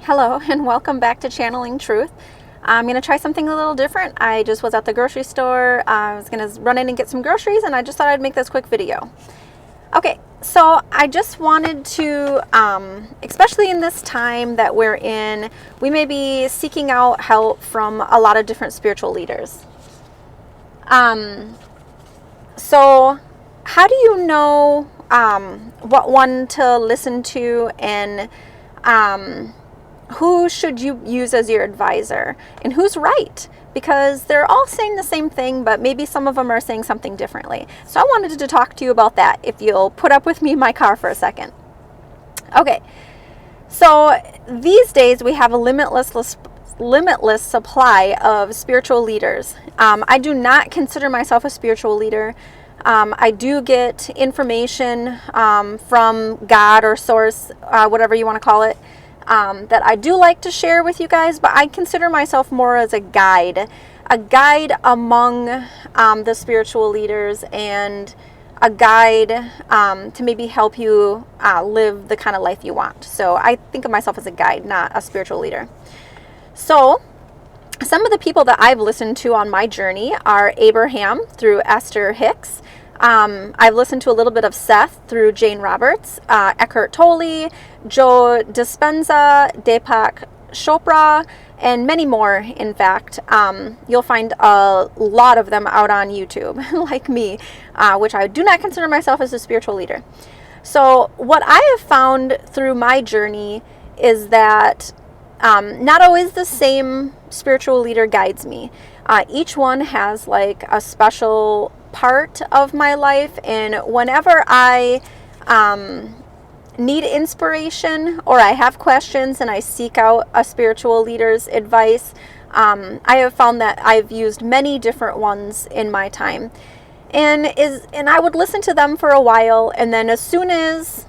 Hello and welcome back to Channeling Truth. I'm going to try something a little different. I just was at the grocery store. I was going to run in and get some groceries, and I just thought I'd make this quick video. Okay, so I just wanted to, especially in this time that we're in, we may be seeking out help from a lot of different spiritual leaders. So how do you know what one to listen to, and who should you use as your advisor, and who's right? Because they're all saying the same thing, but maybe some of them are saying something differently. So I wanted to talk to you about that, if you'll put up with me in my car for a second. Okay, so these days we have a limitless supply of spiritual leaders. I do not consider myself a spiritual leader. I do get information from God or source, whatever you want to call it, that I do like to share with you guys, but I consider myself more as a guide among the spiritual leaders, and a guide to maybe help you live the kind of life you want. So I think of myself as a guide, not a spiritual leader. So some of the people that I've listened to on my journey are Abraham through Esther Hicks. I've listened to a little bit of Seth through Jane Roberts, Eckhart Tolle, Joe Dispenza, Deepak Chopra, and many more, in fact. You'll find a lot of them out on YouTube, like me, which I do not consider myself as a spiritual leader. So what I have found through my journey is that not always the same spiritual leader guides me. Each one has like a special part of my life, and whenever I need inspiration or I have questions and I seek out a spiritual leader's advice, I have found that I've used many different ones in my time, and I would listen to them for a while, and then as soon as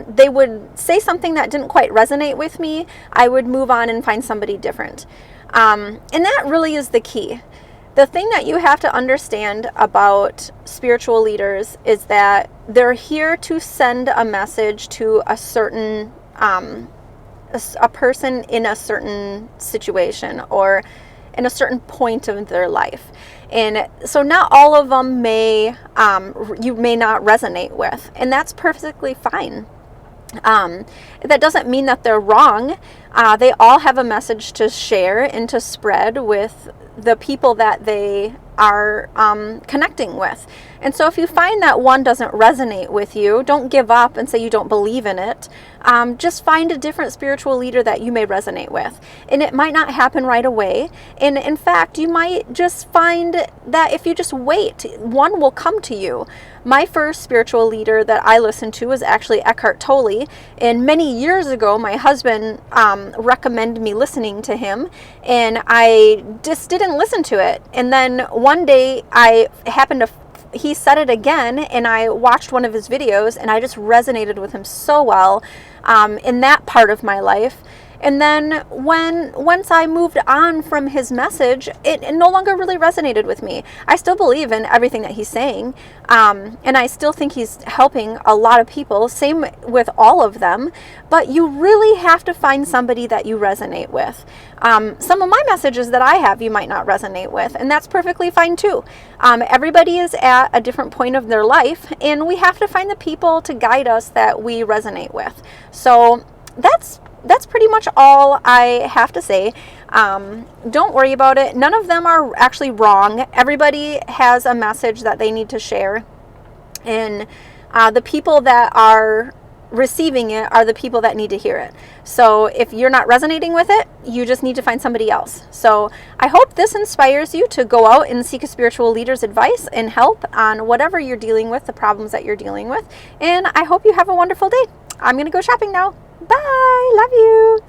they would say something that didn't quite resonate with me, I would move on and find somebody different. And that really is the key. The thing that you have to understand about spiritual leaders is that they're here to send a message to a certain, a person in a certain situation or in a certain point of their life. And so not all of them you may not resonate with, and that's perfectly fine. That doesn't mean that they're wrong. They all have a message to share and to spread with the people that they are connecting with. And so if you find that one doesn't resonate with you, don't give up and say you don't believe in it. Just find a different spiritual leader that you may resonate with. And it might not happen right away. And in fact, you might just find that if you just wait, one will come to you. My first spiritual leader that I listened to was actually Eckhart Tolle. And many years ago, my husband recommended me listening to him, and I just didn't listen to it. And then one day he said it again, and I watched one of his videos, and I just resonated with him so well in that part of my life. And then once I moved on from his message, it no longer really resonated with me. I still believe in everything that he's saying, and I still think he's helping a lot of people, same with all of them, but you really have to find somebody that you resonate with. Some of my messages that I have you might not resonate with, and that's perfectly fine too. Everybody is at a different point of their life, and we have to find the people to guide us that we resonate with. So that's pretty much all I have to say. Don't worry about it. None of them are actually wrong. Everybody has a message that they need to share. And the people that are receiving it are the people that need to hear it. So if you're not resonating with it, you just need to find somebody else. So I hope this inspires you to go out and seek a spiritual leader's advice and help on whatever you're dealing with, the problems that you're dealing with. And I hope you have a wonderful day. I'm going to go shopping now. Bye. Love you.